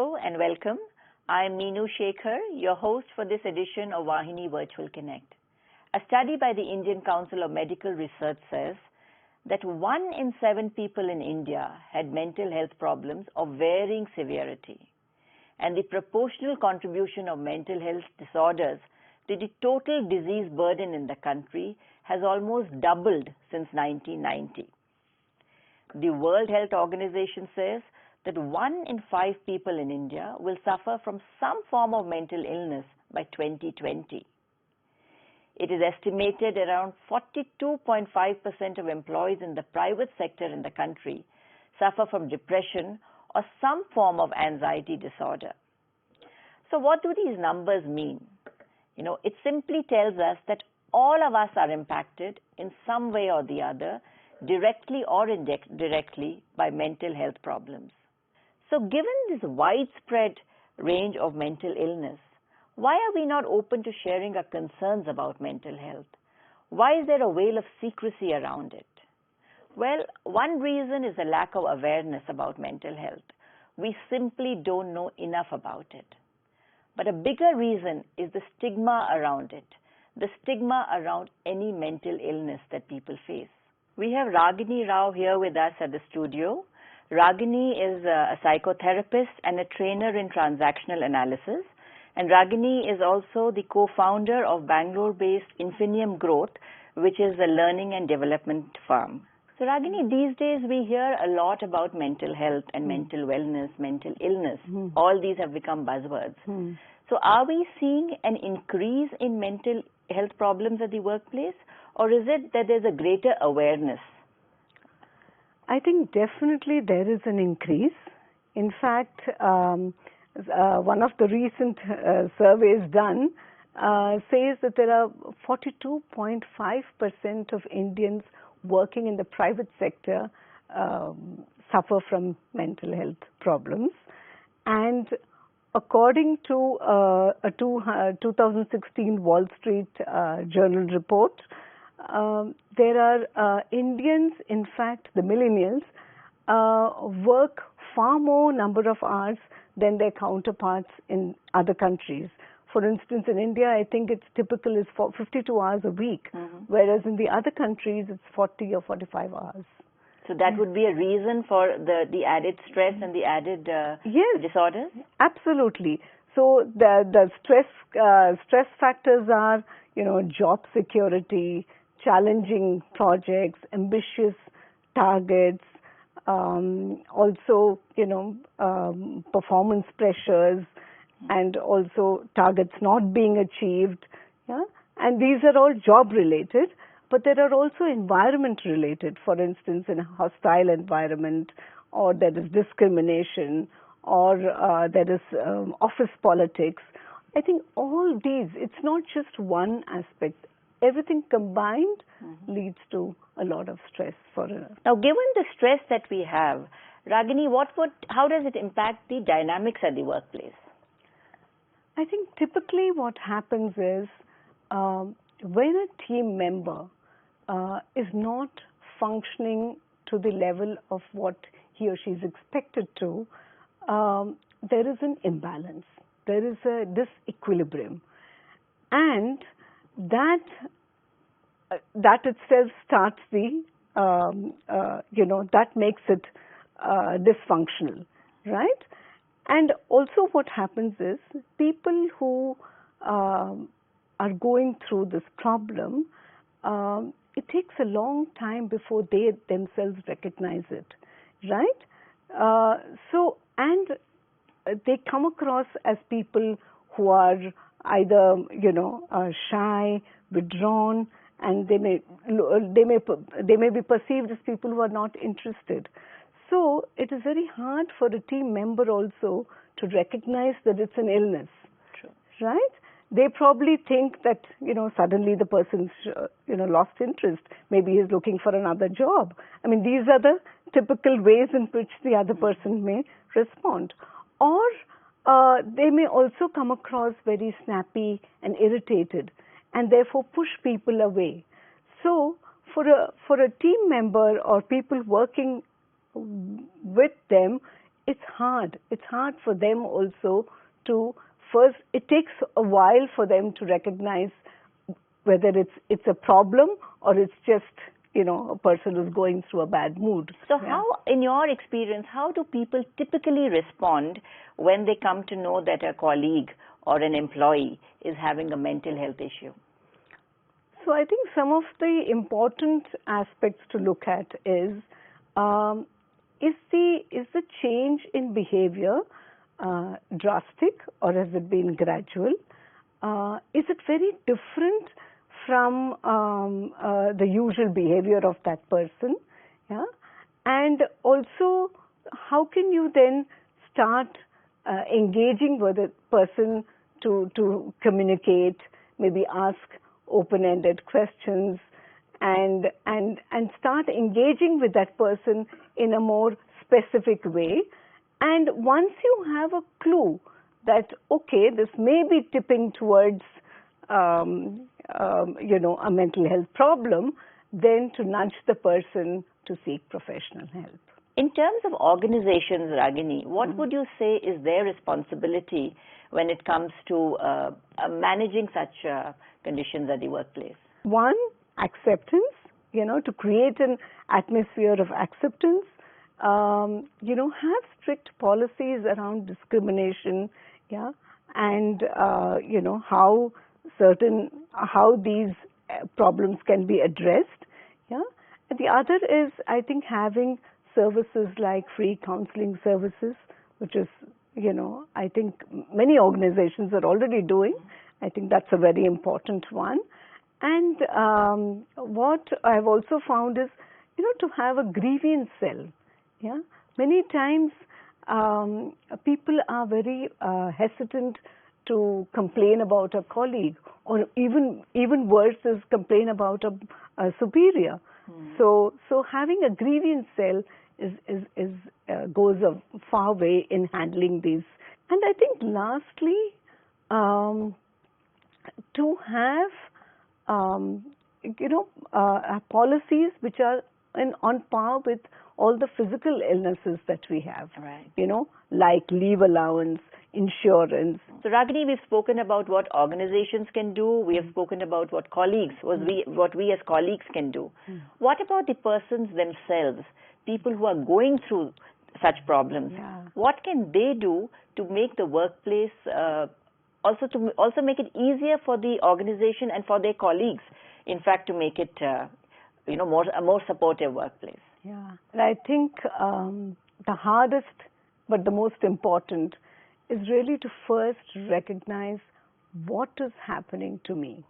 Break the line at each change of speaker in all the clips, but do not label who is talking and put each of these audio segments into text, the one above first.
Hello and welcome. I am Meenu Shekhar, your host for this edition of Vaahini Virtual Connect. A study by the Indian Council of Medical Research says that 1 in 7 people in India had mental health problems of varying severity, and the proportional contribution of mental health disorders to the total disease burden in the country has almost doubled since 1990. The World Health Organization says that 1 in 5 people in India will suffer from some form of mental illness by 2020. It is estimated around 42.5% of employees in the private sector in the country suffer from depression or some form of anxiety disorder. So what do these numbers mean? It simply tells us that all of us are impacted in some way or the other, directly or indirectly, by mental health problems. So given this widespread range of mental illness, why are we not open to sharing our concerns about mental health? Why is there a veil of secrecy around it? Well, one reason is the lack of awareness about mental health. We simply don't know enough about it. But a bigger reason is the stigma around it, the stigma around any mental illness that people face. We have Ragini Rao here with us at the studio. Ragini is a psychotherapist and a trainer in transactional analysis. And Ragini is also the co-founder of Bangalore-based Infinium Growth, which is a learning and development firm. So Ragini, these days we hear a lot about mental health and mental wellness, mental illness. All these have become buzzwords. So are we seeing an increase in mental health problems at the workplace, or is it that there's a greater awareness?
I think definitely there is an increase. In fact, one of the recent surveys done says that there are 42.5% of Indians working in the private sector suffer from mental health problems. And according to a 2016 Wall Street Journal report, there are Indians, in fact, the millennials, work far more number of hours than their counterparts in other countries. For instance, in India, I think it's typical is for 52 hours a week, whereas in the other countries, it's 40 or 45 hours.
So that would be a reason for the added stress and the added disorders?
Absolutely. So the stress factors are, job security, challenging projects, ambitious targets, also, performance pressures, and also targets not being achieved. Yeah? And these are all job related, but there are also environment related. For instance, in a hostile environment, or there is discrimination, or there is office politics. I think all these, it's not just one aspect. Everything combined leads to a lot of stress for us.
Now, given the stress that we have, Ragini, how does it impact the dynamics at the workplace?
I think typically what happens is when a team member is not functioning to the level of what he or she is expected to, there is an imbalance. There is a disequilibrium. And that itself starts that makes it dysfunctional, right? And also what happens is people who are going through this problem, it takes a long time before they themselves recognize it, right? And they come across as people who are either, shy, withdrawn, and they may be perceived as people who are not interested. So it is very hard for a team member also to recognize that it's an illness.
True.
Right? They probably think that, suddenly the person's, lost interest. Maybe he's looking for another job. I mean, these are the typical ways in which the other person may respond. Or they may also come across very snappy and irritated, and therefore push people away. So for a team member or people working with them, it's hard. It's hard for them also to first, it takes a while for them to recognize whether it's a problem or it's just, a person who's going through a bad mood.
So how, in your experience, how do people typically respond when they come to know that a colleague or an employee is having a mental health issue?
So I think some of the important aspects to look at is the change in behavior drastic, or has it been gradual? Is it very different from the usual behavior of that person? Yeah, and also how can you then start engaging with the person to communicate, maybe ask open-ended questions, and start engaging with that person in a more specific way. And once you have a clue that, okay, this may be tipping towards, a mental health problem, then to nudge the person to seek professional help.
In terms of organizations, Ragini, what would you say is their responsibility when it comes to managing such conditions at the workplace?
One, acceptance, to create an atmosphere of acceptance. Have strict policies around discrimination, yeah, and how these problems can be addressed, yeah. And the other is, I think, having services like free counseling services, which is, I think many organizations are already doing. I think that's a very important one. And what I've also found is, to have a grievance cell. Yeah, many times people are very hesitant to complain about a colleague, or even worse is complain about a superior. So having a grievance cell goes a far way in handling these. And I think lastly, to have policies which are on par with all the physical illnesses that we have,
right,
like leave allowance, insurance.
So Ragini, we've spoken about what organizations can do. We have spoken about what we as colleagues can do. What about the persons themselves, people who are going through such problems?
Yeah.
What can they do to make the workplace also make it easier for the organization and for their colleagues, in fact, to make it a more supportive workplace?
Yeah, and I think the hardest but the most important is really to first recognize what is happening to me.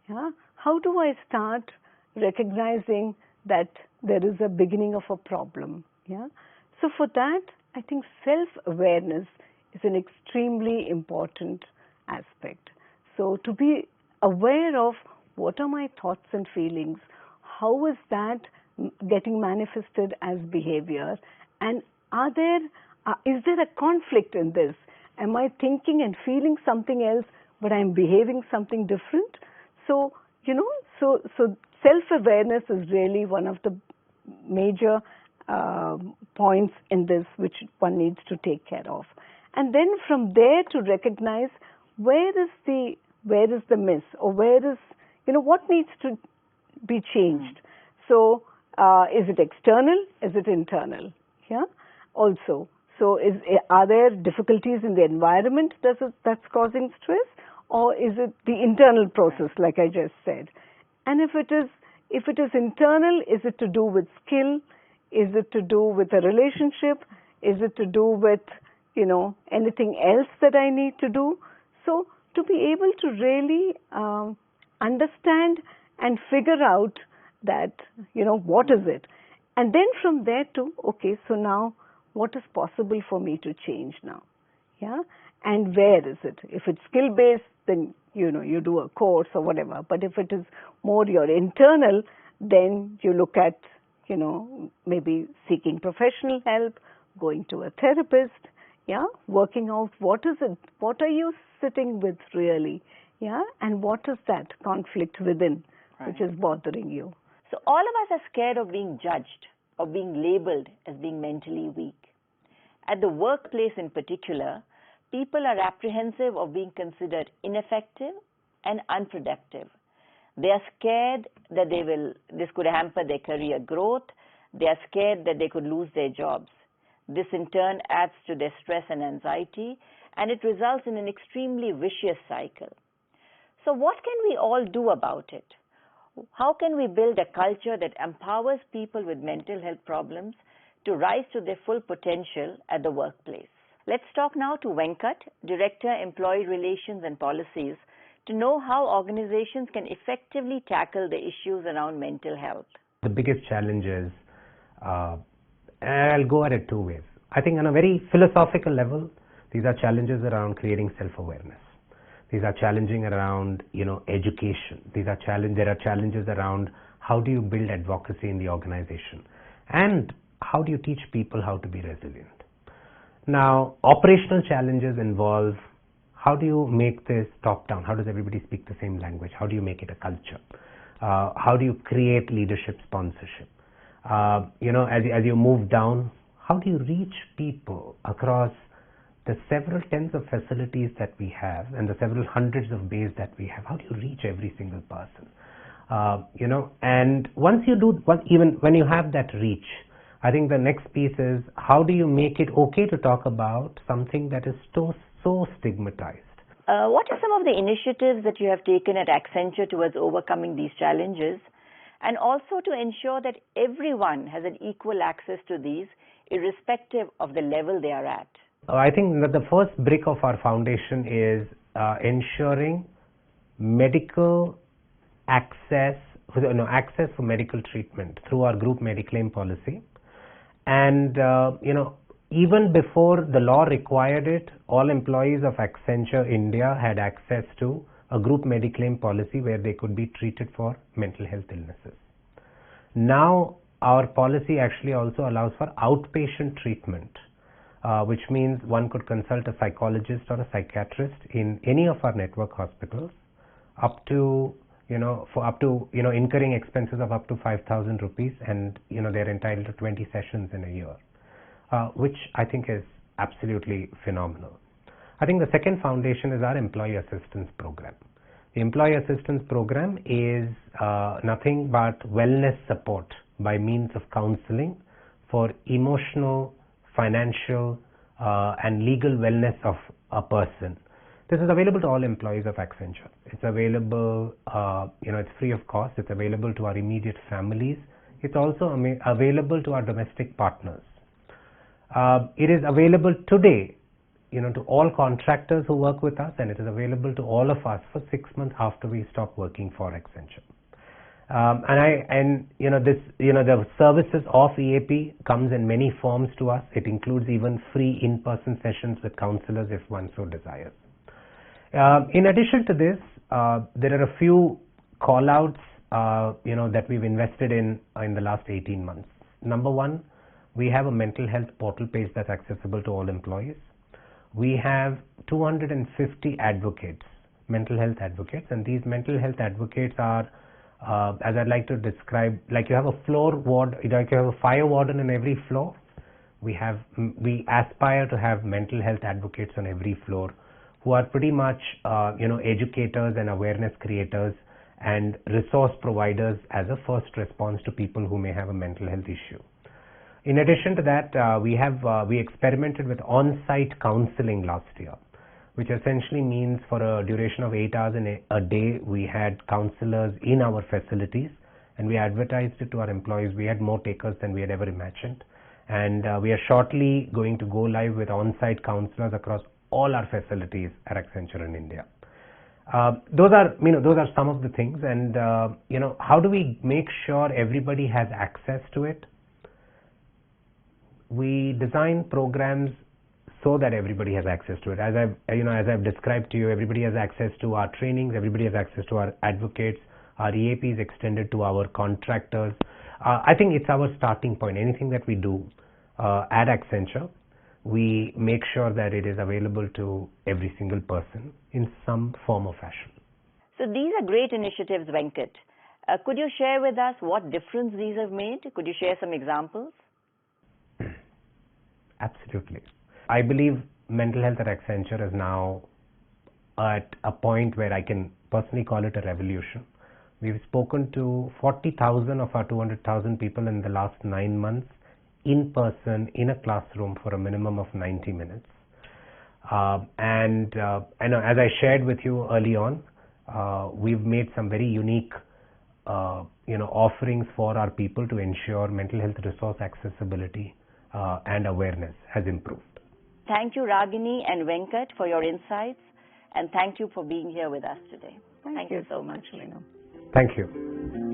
Yeah, how do I start recognizing that there is a beginning of a problem? Yeah, so for that, I think self-awareness is an extremely important aspect. So to be aware of what are my thoughts and feelings, how is that getting manifested as behavior, and is there a conflict in this? Am I thinking and feeling something else, but I'm behaving something different? So self-awareness is really one of the major points in this which one needs to take care of. And then from there to recognize where is the miss, or what needs to be changed. So is it external? Is it internal? Yeah. Also, so are there difficulties in the environment that's causing stress, or is it the internal process, like I just said? And if it is internal, is it to do with skill? Is it to do with a relationship? Is it to do with anything else that I need to do? So to be able to really understand and figure out that, what is it? And then from there to, okay, so now what is possible for me to change now? Yeah. And where is it? If it's skill-based, then, you do a course or whatever. But if it is more your internal, then you look at, maybe seeking professional help, going to a therapist, yeah, working out what is it, what are you sitting with really, yeah, and what is that conflict within, right, which is bothering you.
So all of us are scared of being judged or being labeled as being mentally weak. At the workplace in particular, people are apprehensive of being considered ineffective and unproductive. They are scared that this could hamper their career growth. They are scared that they could lose their jobs. This in turn adds to their stress and anxiety, and it results in an extremely vicious cycle. So what can we all do about it? How can we build a culture that empowers people with mental health problems to rise to their full potential at the workplace? Let's talk now to Venkat, Director, Employee Relations and Policies, to know how organizations can effectively tackle the issues around mental health.
The biggest challenge is, I'll go at it two ways. I think on a very philosophical level, these are challenges around creating self-awareness. These are challenging around, education. There are challenges around how do you build advocacy in the organization, and how do you teach people how to be resilient. Now, operational challenges involve how do you make this top-down? How does everybody speak the same language? How do you make it a culture? How do you create leadership sponsorship? As you move down, how do you reach people across the several tens of facilities that we have and the several hundreds of bays that we have? How do you reach every single person? And once you do, even when you have that reach, I think the next piece is how do you make it okay to talk about something that is so stigmatized?
What are some of the initiatives that you have taken at Accenture towards overcoming these challenges, and also to ensure that everyone has an equal access to these, irrespective of the level they are at?
I think that the first brick of our foundation is ensuring medical access for medical treatment through our group Mediclaim policy. And even before the law required it, all employees of Accenture India had access to a group Mediclaim policy where they could be treated for mental health illnesses. Now our policy actually also allows for outpatient treatment, which means one could consult a psychologist or a psychiatrist in any of our network hospitals up to incurring expenses of up to 5,000 rupees, and they're entitled to 20 sessions in a year, which I think is absolutely phenomenal. I think the second foundation is our employee assistance program. The employee assistance program is nothing but wellness support by means of counseling for emotional, financial, and legal wellness of a person. This is available to all employees of Accenture. It's available, it's free of cost. It's available to our immediate families. It's also available to our domestic partners. It is available today, to all contractors who work with us, and it is available to all of us for 6 months after we stop working for Accenture. The services of EAP comes in many forms to us. It includes even free in-person sessions with counselors if one so desires. In addition to this, there are a few call-outs, that we've invested in the last 18 months. Number one, we have a mental health portal page that's accessible to all employees. We have 250 advocates, mental health advocates, and these mental health advocates are, as I'd like to describe, like you have a floor ward, like you have a fire warden in every floor. We aspire to have mental health advocates on every floor, who are pretty much, educators and awareness creators and resource providers as a first response to people who may have a mental health issue. In addition to that, we experimented with on-site counseling last year, which essentially means for a duration of 8 hours a day, we had counselors in our facilities, and we advertised it to our employees. We had more takers than we had ever imagined, and we are shortly going to go live with on-site counselors across all our facilities at Accenture in India. Those are some of the things, and how do we make sure everybody has access to it? We design programs so that everybody has access to it. As I've described to you, everybody has access to our trainings, everybody has access to our advocates, our EAP is extended to our contractors. I think it's our starting point. Anything that we do at Accenture, we make sure that it is available to every single person in some form or fashion.
So these are great initiatives, Venkat. Could you share with us what difference these have made? Could you share some examples?
Absolutely. I believe mental health at Accenture is now at a point where I can personally call it a revolution. We've spoken to 40,000 of our 200,000 people in the last 9 months in person in a classroom for a minimum of 90 minutes. And I know, as I shared with you early on, we've made some very unique offerings for our people to ensure mental health resource accessibility and awareness has improved.
Thank you, Ragini and Venkat, for your insights, and thank you for being here with us today.
Thank you so much, Meenu.
Thank you.